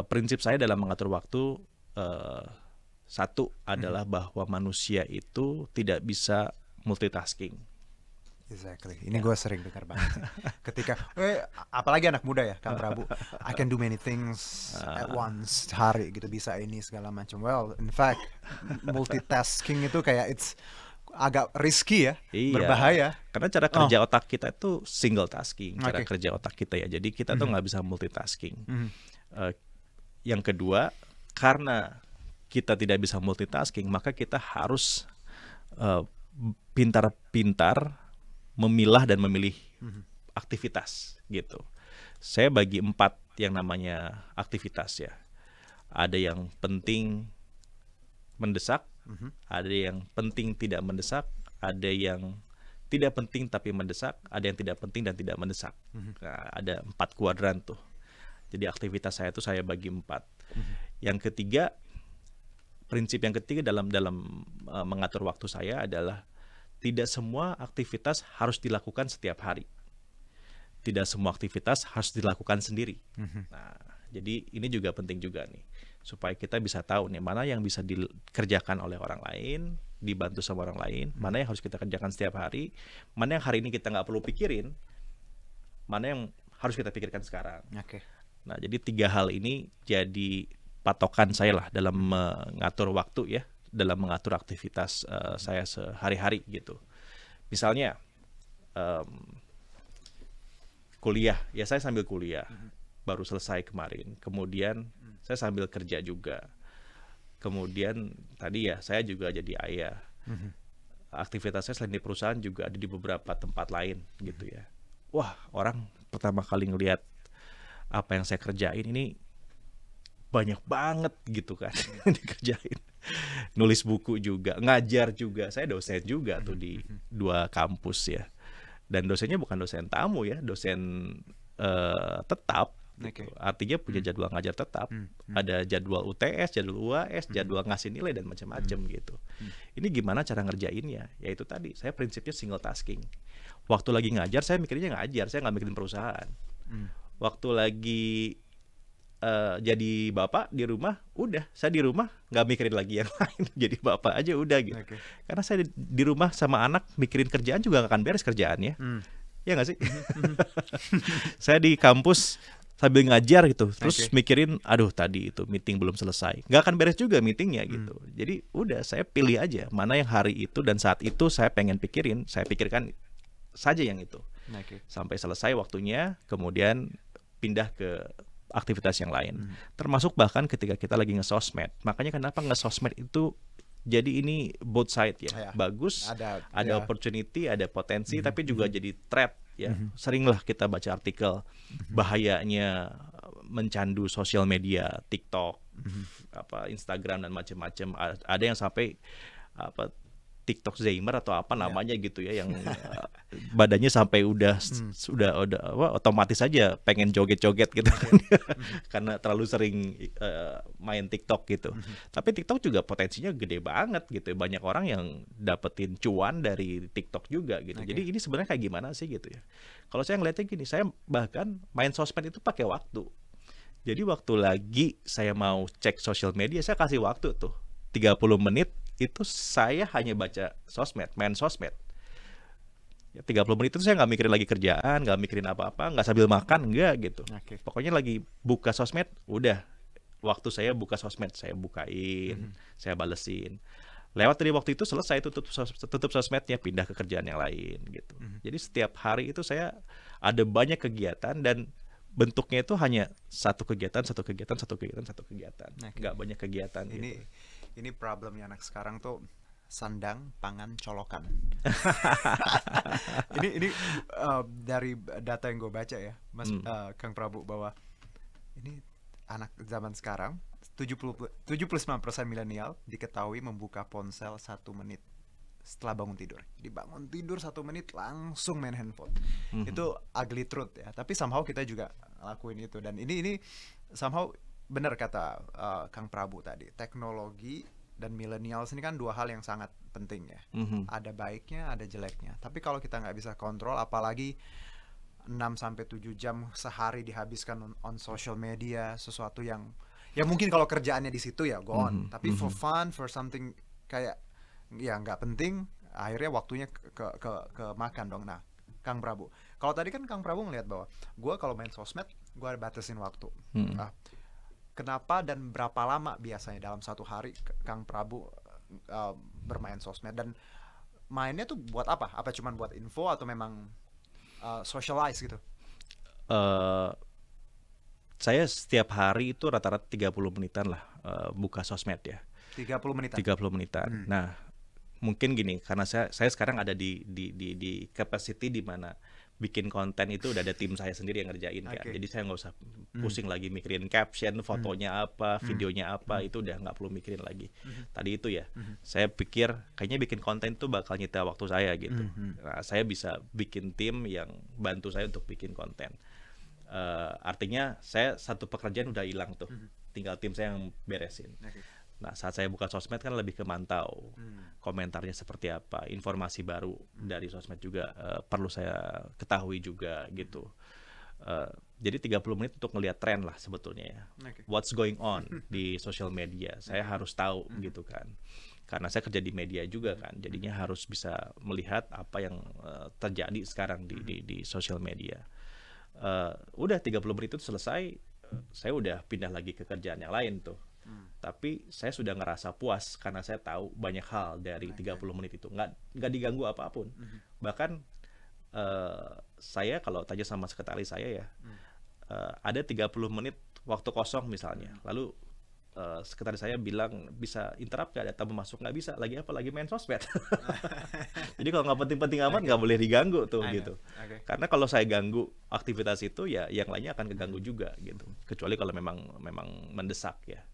Speaker 2: prinsip saya dalam mengatur waktu, satu adalah bahwa manusia itu tidak bisa multitasking.
Speaker 1: Exactly. Ini gue sering dengar banget sih. Ketika, apalagi anak muda ya, Kang Prabu, I can do many things at once, sehari gitu, bisa ini segala macam. Well, in fact, multitasking itu kayak it's agak risky ya,
Speaker 2: Iya,
Speaker 1: berbahaya.
Speaker 2: karena cara kerja otak kita itu single tasking, cara
Speaker 1: Oke.
Speaker 2: kerja otak kita ya. Jadi kita tuh nggak bisa multitasking.
Speaker 1: Mhm.
Speaker 2: Yang kedua, karena kita tidak bisa multitasking, maka kita harus eh, pintar-pintar memilah dan memilih aktivitas gitu. Saya bagi 4 yang namanya aktivitas ya. Ada yang penting mendesak, ada yang penting tidak mendesak, ada yang tidak penting tapi mendesak, ada yang tidak penting dan tidak mendesak. Nah, ada 4 kuadran tuh. Jadi aktivitas saya tuh saya bagi 4. Yang ketiga, prinsip yang ketiga dalam mengatur waktu saya adalah tidak semua aktivitas harus dilakukan setiap hari. Tidak semua aktivitas harus dilakukan sendiri. Nah, jadi ini juga penting juga nih, supaya kita bisa tahu nih mana yang bisa dikerjakan oleh orang lain, dibantu sama orang lain, mana yang harus kita kerjakan setiap hari, mana yang hari ini kita nggak perlu pikirin, mana yang harus kita pikirkan sekarang.
Speaker 1: Oke.
Speaker 2: Nah, jadi 3 hal ini jadi patokan saya lah dalam mengatur waktu ya, dalam mengatur aktivitas saya sehari-hari gitu. Misalnya kuliah, ya saya sambil kuliah, baru selesai kemarin. Kemudian saya sambil kerja juga. Kemudian tadi ya saya juga jadi ayah. Aktivitas saya selain di perusahaan juga ada di beberapa tempat lain gitu ya. Wah, orang pertama kali ngelihat apa yang saya kerjain ini banyak banget gitu kan dikerjain. Nulis buku juga, ngajar juga. Saya dosen juga tuh di 2 kampus ya. Dan dosennya bukan dosen tamu ya, dosen tetap gitu. Artinya punya jadwal ngajar tetap. Ada jadwal UTS, jadwal UAS, jadwal ngasih nilai dan macam-macam gitu. Ini gimana cara ngerjainnya? Ya itu tadi, saya prinsipnya single tasking. Waktu lagi ngajar, saya mikirnya ngajar, saya nggak mikirin perusahaan. Waktu lagi jadi bapak di rumah, udah saya di rumah nggak mikirin lagi yang lain, jadi bapak aja udah gitu. Karena saya di rumah sama anak mikirin kerjaan juga nggak akan beres kerjaannya, ya nggak sih? Saya di kampus sambil ngajar gitu, terus mikirin, aduh tadi itu meeting belum selesai, nggak akan beres juga meetingnya gitu. Jadi udah saya pilih aja mana yang hari itu dan saat itu saya pengen pikirin, saya pikirkan saja yang itu sampai selesai waktunya, kemudian pindah ke aktivitas yang lain. Termasuk bahkan ketika kita lagi nge-sosmed. Makanya kenapa nge-sosmed itu jadi ini both side ya. Bagus, ada opportunity, ada potensi, tapi juga jadi threat ya. Seringlah kita baca artikel bahayanya mencandu sosial media, TikTok, Instagram dan macam-macam. Ada yang sampai TikTok Zamer atau apa namanya gitu ya, yang badannya sampai udah otomatis aja pengen joget-joget gitu kan. Karena terlalu sering main TikTok gitu. Tapi TikTok juga potensinya gede banget gitu. Banyak orang yang dapetin cuan dari TikTok juga gitu. Jadi ini sebenarnya kayak gimana sih gitu ya. Kalau saya ngeliatnya gini, saya bahkan main sosmed itu pakai waktu. Jadi waktu lagi saya mau cek sosial media, saya kasih waktu tuh 30 menit itu saya hanya baca sosmed, main sosmed. Ya, 30 menit itu saya nggak mikirin lagi kerjaan, nggak mikirin apa-apa, nggak sambil makan, enggak gitu. Pokoknya lagi buka sosmed, udah waktu saya buka sosmed, saya bukain, saya balesin. Lewat dari waktu itu selesai, tutup sosmednya, pindah ke kerjaan yang lain gitu. Jadi setiap hari itu saya ada banyak kegiatan dan bentuknya itu hanya satu kegiatan, nggak banyak kegiatan.
Speaker 1: Ini problemnya anak sekarang tuh sandang, pangan, colokan. ini dari data yang gue baca ya, Mas Kang Prabu, bahwa ini anak zaman sekarang 79% milenial diketahui membuka ponsel 1 menit setelah bangun tidur. Jadi bangun tidur 1 menit langsung main handphone. Itu ugly truth ya. Tapi somehow kita juga lakuin itu, dan ini somehow benar kata Kang Prabu tadi, teknologi dan millennials ini kan 2 hal yang sangat penting ya. Ada baiknya, ada jeleknya. Tapi kalau kita nggak bisa kontrol, apalagi 6-7 jam sehari dihabiskan on social media, sesuatu yang ya mungkin kalau kerjaannya di situ ya go on, tapi for fun, for something kayak ya nggak penting, akhirnya waktunya ke makan dong. Nah, Kang Prabu, kalau tadi kan Kang Prabu ngelihat bahwa gue kalau main sosmed gue batasin waktu. Ah, kenapa dan berapa lama biasanya dalam satu hari Kang Prabu bermain sosmed, dan mainnya tuh buat apa? Apa cuman buat info atau memang socialize gitu?
Speaker 2: Eh, saya setiap hari itu rata-rata 30 menitan lah buka sosmed ya.
Speaker 1: 30 menitan.
Speaker 2: 30 menitan. Nah, mungkin gini, karena saya sekarang ada di capacity di mana bikin konten itu udah ada tim saya sendiri yang ngerjain kan. Jadi saya nggak usah pusing lagi mikirin caption, fotonya apa, videonya apa, itu udah nggak perlu mikirin lagi. Tadi itu ya, saya pikir kayaknya bikin konten itu bakal nyita waktu saya gitu. Nah, saya bisa bikin tim yang bantu saya untuk bikin konten. Artinya saya satu pekerjaan udah hilang tuh, tinggal tim saya yang beresin. Nah, saat saya buka sosmed kan lebih ke mantau komentarnya seperti apa, informasi baru dari sosmed juga perlu saya ketahui juga gitu. Jadi 30 menit untuk ngelihat tren lah sebetulnya ya. What's going on di social media, saya harus tahu gitu kan. Karena saya kerja di media juga kan, jadinya harus bisa melihat apa yang terjadi sekarang di social media. Udah 30 menit itu selesai, saya udah pindah lagi ke kerjaan yang lain tuh. Tapi saya sudah ngerasa puas karena saya tahu banyak hal dari 30 menit itu, nggak diganggu apapun. Bahkan saya kalau tanya sama sekretaris saya ya, ada 30 menit waktu kosong misalnya, lalu sekretaris saya bilang bisa interrupt gak, ada tamu masuk, nggak bisa, lagi apa, lagi main sosmed. Jadi kalau nggak penting-penting amat nggak boleh diganggu tuh gitu. Karena kalau saya ganggu aktivitas itu ya yang lainnya akan keganggu juga gitu, kecuali kalau memang mendesak ya.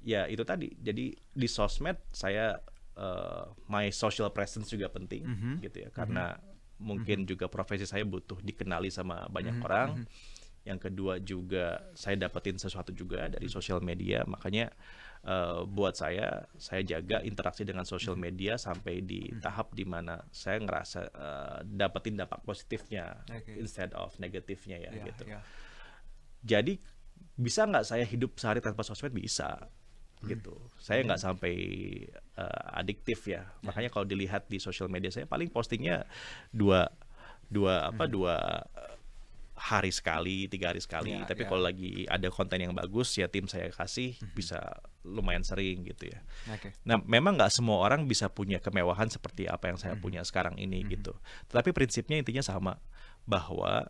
Speaker 2: Ya itu tadi, jadi di sosmed saya my social presence juga penting gitu ya, karena mungkin juga profesi saya butuh dikenali sama banyak orang. Yang kedua juga saya dapetin sesuatu juga dari sosial media, makanya buat saya jaga interaksi dengan sosial media sampai di tahap dimana saya ngerasa dapetin dampak positifnya instead of negatifnya ya gitu. Jadi bisa nggak saya hidup sehari tanpa sosmed? Bisa gitu. Saya nggak sampai adiktif ya. Makanya kalau dilihat di sosial media saya paling postingnya dua hari sekali, 3 hari sekali. Tapi kalau lagi ada konten yang bagus ya tim saya kasih, bisa lumayan sering gitu ya. Nah, memang nggak semua orang bisa punya kemewahan seperti apa yang saya punya sekarang ini gitu. Tetapi prinsipnya intinya sama, bahwa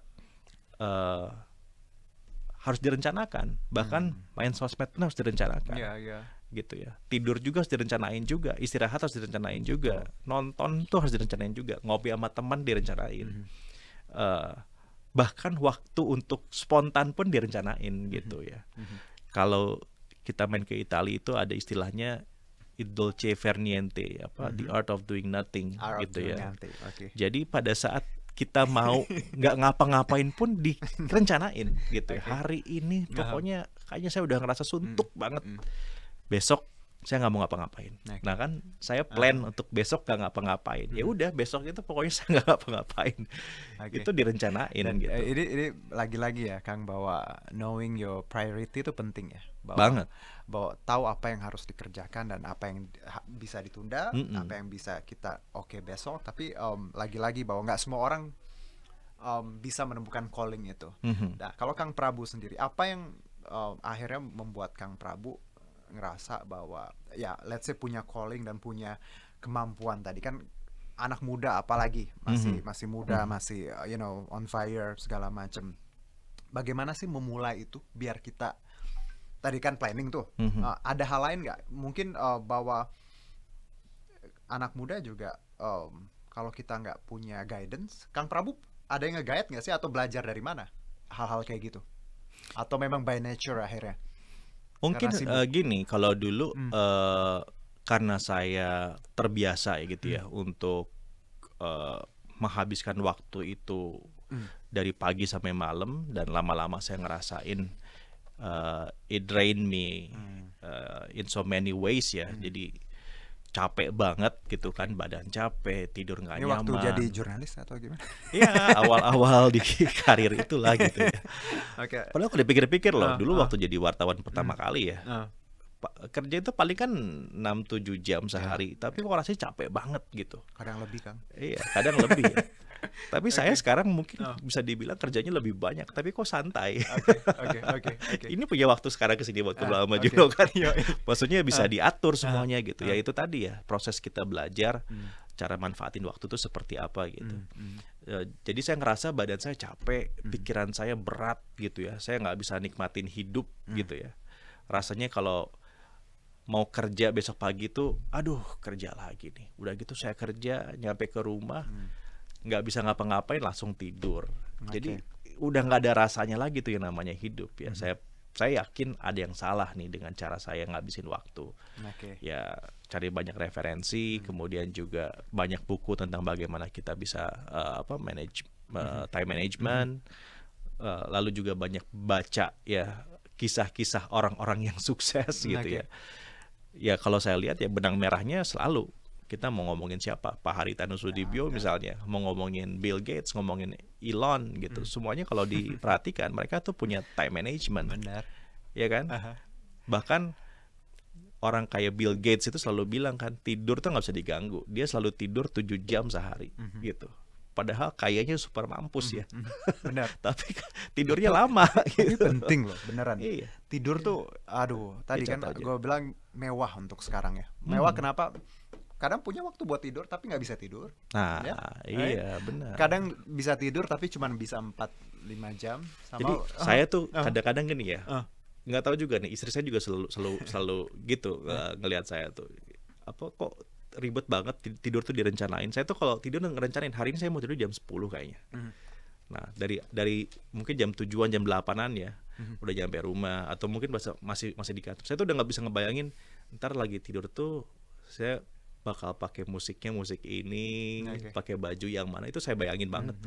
Speaker 2: harus direncanakan. Bahkan main sosmed pun harus direncanakan. Gitu ya. Tidur juga harus direncanain juga, istirahat harus direncanain juga, nonton tuh harus direncanain juga, ngopi sama teman direncanain. Bahkan waktu untuk spontan pun direncanain gitu ya. Kalau kita main ke Italia itu ada istilahnya il dolce far niente, the art of doing nothing gitu ya. Jadi pada saat kita mau nggak ngapa-ngapain pun direncanain gitu ya. Hari ini pokoknya kayaknya saya udah ngerasa suntuk banget. Besok saya nggak mau ngapa-ngapain. Nah kan saya plan untuk besok nggak ngapa-ngapain. Ya udah besok itu pokoknya saya nggak ngapa-ngapain. Itu direncanain. Dan gitu.
Speaker 1: Ini lagi-lagi ya Kang, bahwa knowing your priority itu penting ya.
Speaker 2: Banget.
Speaker 1: Bahwa tahu apa yang harus dikerjakan dan apa yang bisa ditunda, apa yang bisa kita besok. Tapi lagi-lagi bahwa nggak semua orang bisa menemukan calling itu. Nah kalau Kang Prabu sendiri, apa yang akhirnya membuat Kang Prabu ngerasa bahwa ya let's say punya calling dan punya kemampuan? Tadi kan anak muda, apalagi masih muda, masih on fire segala macam. Bagaimana sih memulai itu biar kita, tadi kan planning tuh, ada hal lain nggak mungkin bahwa anak muda juga kalau kita nggak punya guidance, Kang Prabu ada yang nge-guide nggak sih, atau belajar dari mana hal-hal kayak gitu, atau memang by nature akhirnya?
Speaker 2: Mungkin gini, kalau dulu karena saya terbiasa ya gitu ya untuk menghabiskan waktu itu dari pagi sampai malam, dan lama-lama saya ngerasain it drain me in so many ways ya. Jadi capek banget gitu kan, badan capek, tidur nggak nyaman.
Speaker 1: Ini waktu jadi jurnalis atau gimana?
Speaker 2: Iya, awal-awal di karir itulah gitu ya. Padahal kalau dipikir-pikir loh, dulu waktu jadi wartawan pertama kali ya, kerja itu paling kan 6-7 jam sehari, tapi kok rasanya capek banget gitu.
Speaker 1: Kadang lebih, Kang.
Speaker 2: Iya, kadang lebih ya. Tapi saya
Speaker 1: Oke.
Speaker 2: sekarang mungkin
Speaker 1: Oh.
Speaker 2: bisa dibilang kerjanya lebih banyak, tapi kok santai.
Speaker 1: Oke.
Speaker 2: Ini punya waktu sekarang kesini waktu lama
Speaker 1: Oke.
Speaker 2: juga kan.
Speaker 1: Yoi.
Speaker 2: Maksudnya bisa diatur
Speaker 1: Ah,
Speaker 2: semuanya gitu. Ya
Speaker 1: ah.
Speaker 2: itu tadi ya, proses kita belajar
Speaker 1: Hmm.
Speaker 2: cara manfaatin waktu itu seperti apa gitu.
Speaker 1: Hmm.
Speaker 2: Jadi saya ngerasa badan saya capek, pikiran saya berat gitu ya. Saya nggak bisa nikmatin hidup gitu ya. Rasanya kalau mau kerja besok pagi tuh, aduh kerja lagi nih. Udah gitu saya kerja, nyampe ke rumah, nggak bisa ngapa-ngapain, langsung tidur. Jadi udah nggak ada rasanya lagi tuh yang namanya hidup ya. Saya yakin ada yang salah nih dengan cara saya ngabisin waktu.
Speaker 1: Oke.
Speaker 2: Ya cari banyak referensi, kemudian juga banyak buku tentang bagaimana kita bisa manage time management. Lalu juga banyak baca ya kisah-kisah orang-orang yang sukses gitu
Speaker 1: Oke.
Speaker 2: ya. Ya kalau saya lihat ya benang merahnya selalu kita mau ngomongin siapa, Pak Haritanu Sudibyo misalnya, mau ngomongin Bill Gates, ngomongin Elon gitu, semuanya kalau diperhatikan mereka tuh punya time management,
Speaker 1: Benar.
Speaker 2: ya kan?
Speaker 1: Aha.
Speaker 2: Bahkan orang kayak Bill Gates itu selalu bilang kan tidur tuh nggak bisa diganggu, dia selalu tidur 7 jam sehari gitu. Padahal kayaknya super mampus ya,
Speaker 1: Benar.
Speaker 2: tapi tidurnya lama
Speaker 1: Ini
Speaker 2: gitu.
Speaker 1: penting loh, beneran.
Speaker 2: Iya.
Speaker 1: Tidur tuh, aduh, tadi
Speaker 2: Ya,
Speaker 1: kan
Speaker 2: contoh aja.
Speaker 1: gue bilang mewah untuk sekarang ya. Mewah kenapa? Kadang punya waktu buat tidur tapi nggak bisa tidur.
Speaker 2: Nah,
Speaker 1: Ya,
Speaker 2: iya benar.
Speaker 1: Kadang bisa tidur tapi cuma bisa 4-5 jam.
Speaker 2: Jadi
Speaker 1: Sama
Speaker 2: saya tuh kadang-kadang gini ya,
Speaker 1: Ah.
Speaker 2: nggak tahu juga nih, istri saya juga selalu gitu ngelihat saya tuh, apa kok ribet banget tidur tuh direncanain. Saya tuh kalau tidur ngerencanain hari ini saya mau tidur jam 10 kayaknya. Nah dari mungkin jam 7-an jam 8-an ya udah nyampe rumah, atau mungkin masih di kantor. Saya tuh udah nggak bisa ngebayangin ntar lagi tidur tuh saya bakal pakai musik ini,
Speaker 1: Oke.
Speaker 2: pakai baju yang mana, itu saya bayangin banget.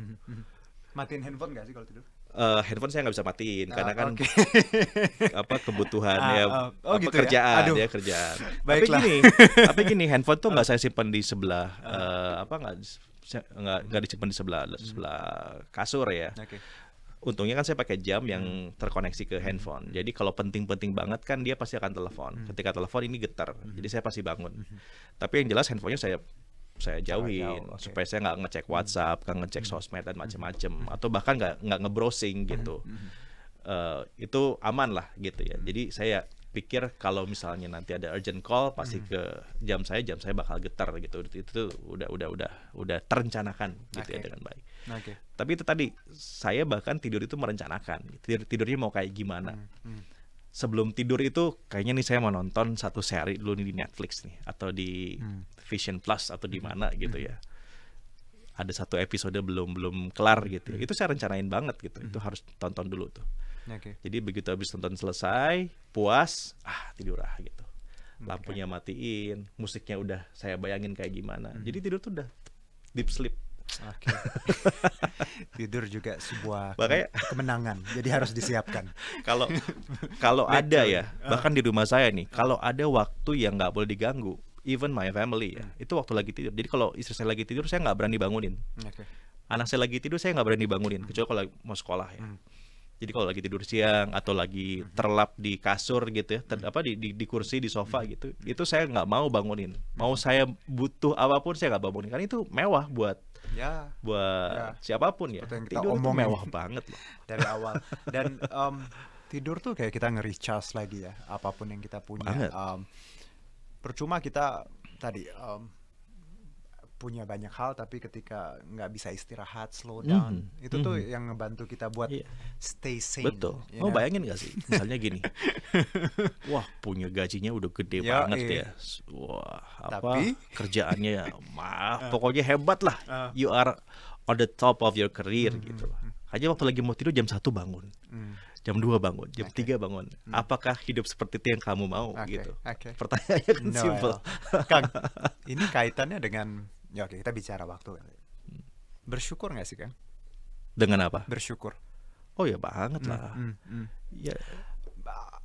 Speaker 1: matiin handphone nggak sih kalau tidur?
Speaker 2: Handphone saya nggak bisa matiin karena kan
Speaker 1: Oke.
Speaker 2: apa kebutuhan ya
Speaker 1: oh
Speaker 2: apa
Speaker 1: gitu ya?
Speaker 2: kerjaan
Speaker 1: Aduh.
Speaker 2: ya kerjaan.
Speaker 1: Baiklah.
Speaker 2: Tapi gini handphone tuh nggak saya simpan di sebelah nggak disimpan di sebelah kasur ya.
Speaker 1: Oke.
Speaker 2: Untungnya kan saya pakai jam yang terkoneksi ke handphone. Jadi kalau penting-penting banget kan dia pasti akan telepon. Ketika telepon ini getar. Jadi saya pasti bangun. Tapi yang jelas handphonenya saya jauhin
Speaker 1: jauh, oke.
Speaker 2: supaya saya nggak ngecek WhatsApp, nggak ngecek sosmed dan macem-macem, atau bahkan nggak nge-browsing gitu. Itu aman lah gitu ya. Jadi saya pikir kalau misalnya nanti ada urgent call pasti ke jam saya bakal getar gitu. Itu udah terencanakan gitu ya
Speaker 1: Oke.
Speaker 2: dengan baik.
Speaker 1: Oke.
Speaker 2: Tapi itu tadi saya bahkan tidur itu merencanakan. Tidurnya mau kayak gimana. Sebelum tidur itu kayaknya nih saya mau nonton satu seri dulu nih di Netflix nih, atau di Vision Plus atau di mana gitu ya. Ada satu episode belum kelar gitu ya. Itu saya rencanain banget gitu. Itu harus tonton dulu tuh.
Speaker 1: Oke.
Speaker 2: Jadi begitu habis nonton selesai, puas, tidur gitu. Lampunya matiin, musiknya udah saya bayangin kayak gimana. Jadi tidur tuh udah deep sleep.
Speaker 1: Oke. Tidur juga sebuah
Speaker 2: Makanya-
Speaker 1: kemenangan. Jadi harus disiapkan.
Speaker 2: Kalau ada ya, bahkan di rumah saya nih, kalau ada waktu yang nggak boleh diganggu, even my family ya, itu waktu lagi tidur. Jadi kalau istri saya lagi tidur, saya nggak berani bangunin.
Speaker 1: Oke.
Speaker 2: Anak saya lagi tidur, saya nggak berani bangunin, kecuali kalau mau sekolah ya. Jadi kalau lagi tidur siang atau lagi terlap di kasur gitu ya, di kursi di sofa gitu, itu saya nggak mau bangunin. Mau saya butuh apapun saya nggak bangunin, karena itu mewah buat
Speaker 1: Ya,
Speaker 2: siapapun ya.
Speaker 1: seperti yang kita
Speaker 2: Tidur itu
Speaker 1: omongin
Speaker 2: mewah banget loh.
Speaker 1: dari awal. Dan tidur tuh kayak kita nge-recharge lagi ya, apapun yang kita punya.
Speaker 2: Banget.
Speaker 1: Percuma kita tadi punya banyak hal, tapi ketika nggak bisa istirahat, slow down, itu tuh yang ngebantu kita buat
Speaker 2: Iya.
Speaker 1: stay sane.
Speaker 2: Betul.
Speaker 1: you
Speaker 2: Mau
Speaker 1: know?
Speaker 2: bayangin gak sih? Misalnya gini. Wah, punya gajinya udah gede
Speaker 1: Ya,
Speaker 2: banget
Speaker 1: iya.
Speaker 2: ya. Wah,
Speaker 1: Tapi-
Speaker 2: kerjaannya pokoknya hebat lah. You are on the top of your career gitu. Hanya waktu lagi mau tidur jam 1 bangun. Jam 2 bangun, jam 3 bangun. Apakah hidup seperti itu yang kamu mau
Speaker 1: Oke,
Speaker 2: gitu?
Speaker 1: oke.
Speaker 2: Pertanyaannya kan
Speaker 1: Noel.
Speaker 2: simple.
Speaker 1: Kang, ini kaitannya dengan, ya oke kita bicara waktu. Bersyukur nggak sih Kang?
Speaker 2: Dengan apa?
Speaker 1: Bersyukur.
Speaker 2: Oh ya banget lah. Ya,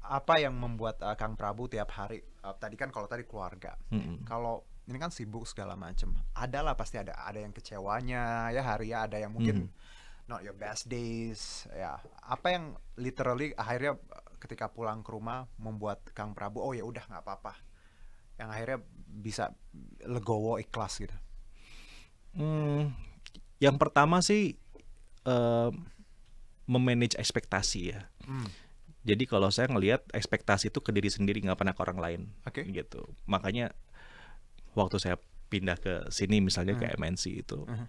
Speaker 1: Apa yang membuat Kang Prabu tiap hari, tadi kan kalau tadi keluarga, kalau ini kan sibuk segala macem, adalah pasti ada yang kecewanya ya hari ya, ada yang mungkin not your best days ya, apa yang literally akhirnya ketika pulang ke rumah membuat Kang Prabu oh ya udah nggak apa-apa, yang akhirnya bisa legowo ikhlas gitu?
Speaker 2: Hmm, yang pertama sih eh, memanage ekspektasi ya.
Speaker 1: Hmm.
Speaker 2: Jadi kalau saya ngelihat ekspektasi itu ke diri sendiri, nggak pernah ke orang lain,
Speaker 1: Oke.
Speaker 2: gitu. Makanya waktu saya pindah ke sini misalnya ke
Speaker 1: Mhm.
Speaker 2: MNC itu
Speaker 1: Mhm.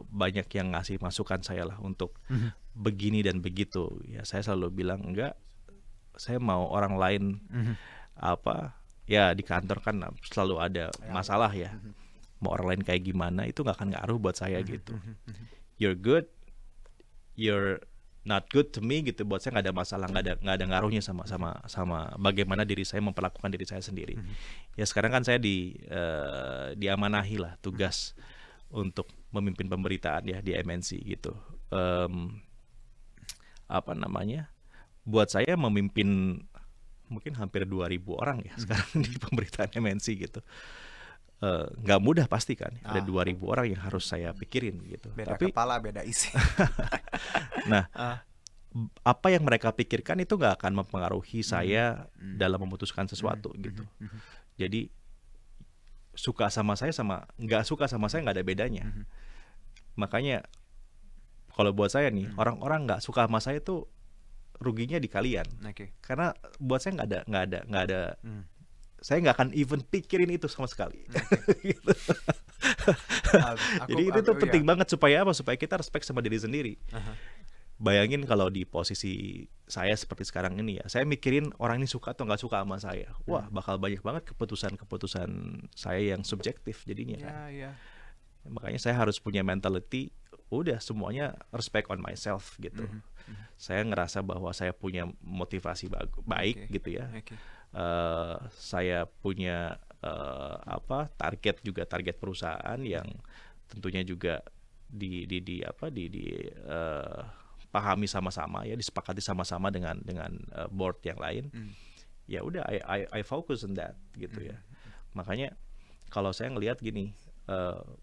Speaker 2: banyak yang ngasih masukan saya lah untuk
Speaker 1: Mhm.
Speaker 2: begini dan begitu. Ya saya selalu bilang enggak, saya mau orang lain
Speaker 1: Mhm.
Speaker 2: apa ya di kantor kan selalu ada
Speaker 1: Ya,
Speaker 2: masalah
Speaker 1: ya.
Speaker 2: ya.
Speaker 1: Mhm.
Speaker 2: Mau orang lain kayak gimana itu nggak akan ngaruh buat saya
Speaker 1: Mhm.
Speaker 2: gitu.
Speaker 1: Mhm. Mhm.
Speaker 2: You're good, you're not good to me gitu. Buat saya nggak ada masalah, nggak ada ngaruhnya sama bagaimana diri saya memperlakukan diri saya sendiri.
Speaker 1: Mhm.
Speaker 2: Ya sekarang kan saya diamanahi lah tugas untuk memimpin pemberitaan ya di MNC gitu. Apa namanya? Buat saya memimpin mungkin hampir 2.000 orang ya sekarang di pemberitaan MNC gitu. Nggak mudah pasti kan. Ada 2.000 orang yang harus saya pikirin gitu.
Speaker 1: Beda
Speaker 2: Tapi
Speaker 1: kepala, beda isi.
Speaker 2: nah,
Speaker 1: Ah.
Speaker 2: apa yang mereka pikirkan itu nggak akan mempengaruhi saya dalam memutuskan sesuatu gitu. Jadi suka sama saya sama nggak suka sama saya nggak ada bedanya. Makanya kalau buat saya nih orang-orang nggak suka sama saya tuh ruginya di kalian.
Speaker 1: Oke.
Speaker 2: Karena buat saya nggak ada
Speaker 1: Hmm.
Speaker 2: saya nggak akan even pikirin itu sama sekali. Gitu.
Speaker 1: Aku-
Speaker 2: Jadi itu tuh
Speaker 1: aku-
Speaker 2: penting
Speaker 1: iya.
Speaker 2: banget supaya apa? Supaya kita respect sama diri sendiri.
Speaker 1: Aha.
Speaker 2: Bayangin kalau di posisi saya seperti sekarang ini ya, saya mikirin orang ini suka atau nggak suka sama saya. Wah, bakal banyak banget keputusan-keputusan saya yang subjektif jadinya kan.
Speaker 1: Ya, ya.
Speaker 2: Makanya saya harus punya mentality, udah semuanya respect on myself gitu. Saya ngerasa bahwa saya punya motivasi baik
Speaker 1: Oke.
Speaker 2: gitu ya.
Speaker 1: Oke.
Speaker 2: Saya punya target juga, target perusahaan yang tentunya juga pahami sama-sama ya, disepakati sama-sama dengan board yang lain. Ya udah, I focus on that gitu ya. Makanya kalau saya ngelihat gini,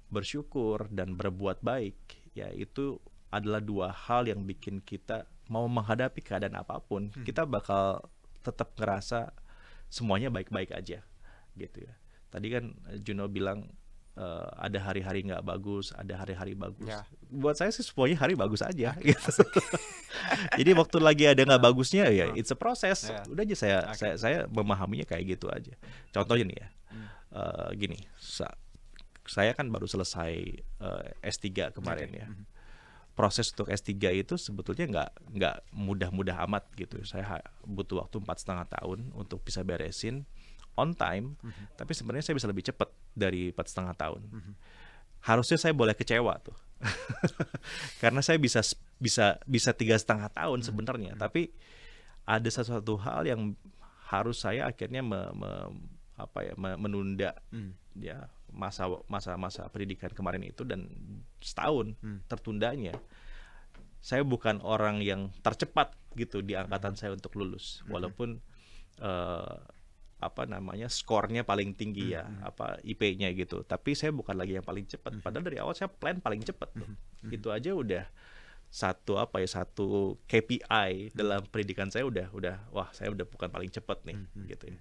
Speaker 2: bersyukur dan berbuat baik ya itu adalah dua hal yang bikin kita mau menghadapi keadaan apapun, kita bakal tetap ngerasa semuanya baik-baik aja gitu ya. Tadi kan Juno bilang ada hari-hari nggak bagus, ada hari-hari bagus.
Speaker 1: Ya.
Speaker 2: Buat saya sih semuanya hari bagus aja gitu. Jadi waktu lagi ada nggak bagusnya ya it's a process.
Speaker 1: Ya.
Speaker 2: Udah aja saya memahaminya kayak gitu aja. Contohnya nih ya, gini, saya kan baru selesai S3 kemarin ya. Proses untuk S3 itu sebetulnya nggak mudah-mudah amat gitu. Saya butuh waktu 4,5 tahun untuk bisa beresin on time, tapi sebenarnya saya bisa lebih cepat dari 4,5 tahun. Harusnya saya boleh kecewa tuh, karena saya bisa 3,5 tahun sebenarnya, tapi ada sesuatu hal yang harus saya akhirnya menunda ya masa pendidikan kemarin itu, dan setahun tertundanya. Saya bukan orang yang tercepat gitu di angkatan saya untuk lulus, walaupun skornya paling tinggi ya, IP-nya gitu. Tapi saya bukan lagi yang paling cepat. Padahal dari awal saya plan paling cepat tuh. Itu aja udah satu KPI dalam pendidikan saya udah wah, saya udah bukan paling cepat nih gitu ya.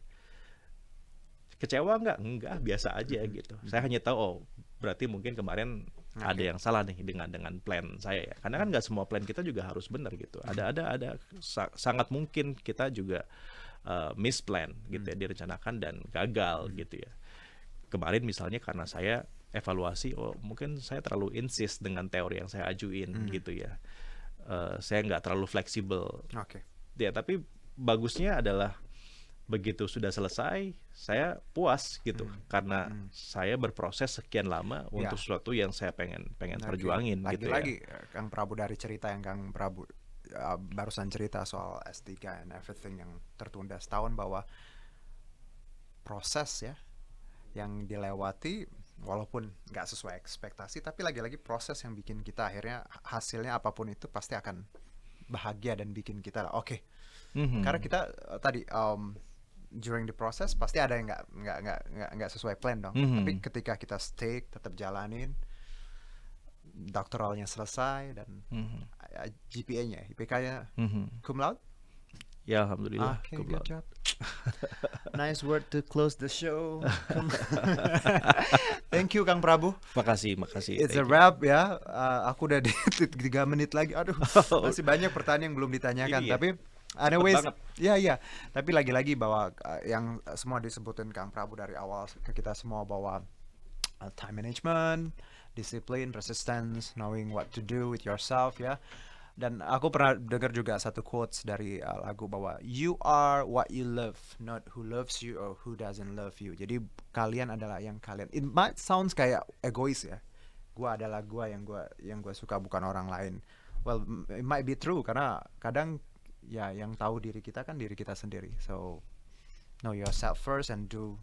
Speaker 2: Kecewa enggak, biasa aja gitu. Saya hanya tahu berarti mungkin kemarin ada yang salah nih dengan plan saya ya. Karena kan nggak semua plan kita juga harus benar gitu. Ada sangat mungkin kita juga misplan gitu ya, direncanakan dan gagal gitu ya. Kemarin misalnya karena saya evaluasi, mungkin saya terlalu insist dengan teori yang saya ajuin gitu ya. Saya nggak terlalu fleksibel.
Speaker 1: Oke.
Speaker 2: Ya, tapi bagusnya adalah begitu sudah selesai, saya puas gitu karena saya berproses sekian lama untuk sesuatu yang saya pengen perjuangin gitu ya.
Speaker 1: Lagi-lagi Kang Prabu, dari cerita yang Kang Prabu barusan cerita soal S3 and everything yang tertunda setahun, bahwa proses ya yang dilewati walaupun nggak sesuai ekspektasi, tapi lagi-lagi proses yang bikin kita akhirnya hasilnya apapun itu pasti akan bahagia dan bikin kita oke. Karena kita tadi during the process pasti ada yang nggak sesuai plan dong. Tapi ketika kita stay tetap jalanin, doktoralnya selesai dan IPK-nya cum laude.
Speaker 2: Ya alhamdulillah.
Speaker 1: Okay,
Speaker 2: Cum
Speaker 1: good
Speaker 2: laude.
Speaker 1: job. Nice word to close the show. Thank you Kang Prabu.
Speaker 2: Makasih.
Speaker 1: It's a
Speaker 2: Thank you.
Speaker 1: wrap ya. Aku udah di 3 menit lagi. Aduh, masih banyak pertanyaan yang belum ditanyakan.
Speaker 2: Ini ya,
Speaker 1: Tapi anyways,
Speaker 2: banget.
Speaker 1: ya. Tapi lagi-lagi bahwa yang semua disebutin Kang Prabu dari awal ke kita semua bahwa time management, disiplin, persistence, knowing what to do with yourself ya. Dan aku pernah dengar juga satu quotes dari lagu bahwa you are what you love, not who loves you or who doesn't love you. Jadi kalian adalah yang kalian. It might sounds kayak egois ya. Gua adalah gua yang gua suka, bukan orang lain. Well, it might be true karena kadang ya yang tahu diri kita kan diri kita sendiri. So know yourself first and do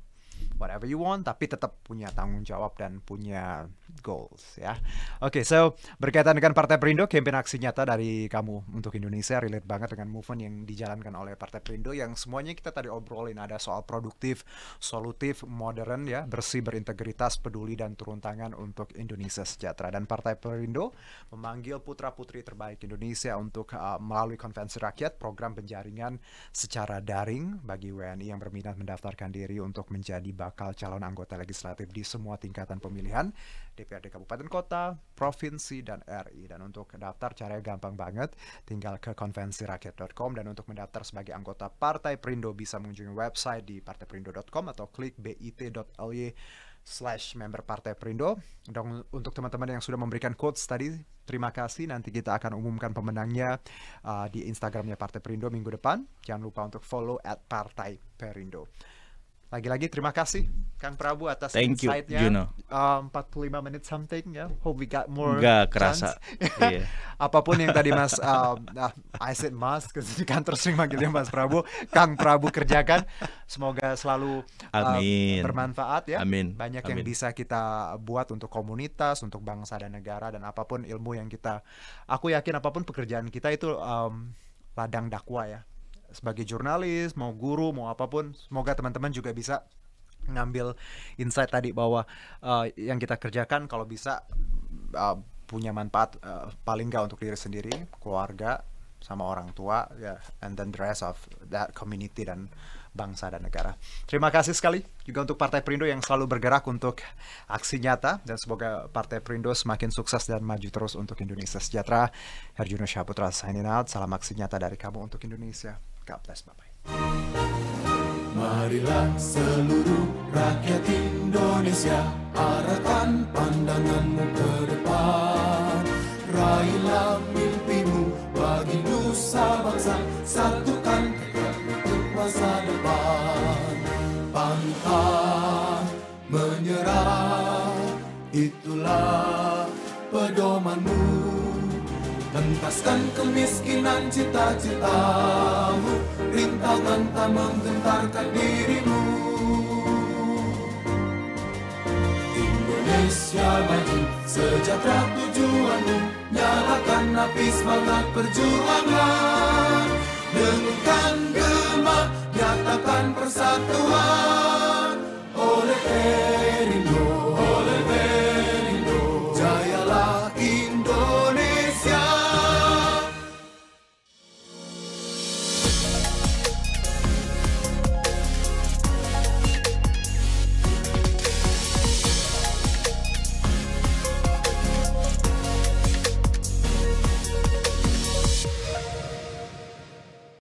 Speaker 1: whatever you want, tapi tetap punya tanggung jawab dan punya goals ya. Oke, so berkaitan dengan Partai Perindo, campaign aksi nyata dari kamu untuk Indonesia relate banget dengan movement yang dijalankan oleh Partai Perindo yang semuanya kita tadi obrolin. Ada soal produktif, solutif, modern ya, bersih, berintegritas, peduli dan turun tangan untuk Indonesia sejahtera. Dan Partai Perindo memanggil putra-putri terbaik Indonesia untuk melalui konvensi rakyat, program penjaringan secara daring bagi WNI yang berminat mendaftarkan diri untuk menjadi bakal calon anggota legislatif di semua tingkatan pemilihan, DPRD Kabupaten Kota, Provinsi, dan RI. Dan untuk daftar caranya gampang banget, tinggal ke konvensirakyat.com, dan untuk mendaftar sebagai anggota Partai Perindo bisa mengunjungi website di partaiperindo.com atau klik bit.ly/member Partai Perindo. Dan untuk teman-teman yang sudah memberikan quotes tadi, terima kasih. Nanti kita akan umumkan pemenangnya di Instagramnya Partai Perindo minggu depan. Jangan lupa untuk follow @partaiperindo. Lagi-lagi terima kasih Kang Prabu atas
Speaker 2: Thank you,
Speaker 1: insight-nya.
Speaker 2: Juno.
Speaker 1: 45 menit something ya. Hope we got more
Speaker 2: Nggak
Speaker 1: chance.
Speaker 2: kerasa. Iya.
Speaker 1: Apapun yang tadi Mas I said Mas kan terus sering manggilnya Mas Prabu, Kang Prabu kerjakan. Semoga selalu
Speaker 2: Amin.
Speaker 1: bermanfaat ya.
Speaker 2: Amin.
Speaker 1: Banyak yang bisa kita buat untuk komunitas, untuk bangsa dan negara, dan apapun ilmu yang aku yakin apapun pekerjaan kita itu ladang dakwah ya. Sebagai jurnalis, mau guru, mau apapun, semoga teman-teman juga bisa ngambil insight tadi bahwa yang kita kerjakan kalau bisa punya manfaat paling nggak untuk diri sendiri, keluarga, sama orang tua ya, and then the rest of that community dan bangsa dan negara. Terima kasih sekali juga untuk Partai Perindo yang selalu bergerak untuk aksi nyata, dan semoga Partai Perindo semakin sukses dan maju terus untuk Indonesia sejahtera. Herjuno Syaputra signing out. Salam aksi nyata dari kamu untuk Indonesia. God bless, bye-bye.
Speaker 3: Marilah seluruh rakyat Indonesia, arahkan pandanganmu ke depan. Raihlah mimpimu bagi nusa bangsa, satukan tekad untuk masa depan. Pantang menyerah, itulah pedomanmu. Hentaskan kemiskinan cita-citamu, rintangan tak menggentarkan dirimu. Indonesia maju, sejahtera tujuanmu, nyalakan api semangat perjuangan. Dengungkan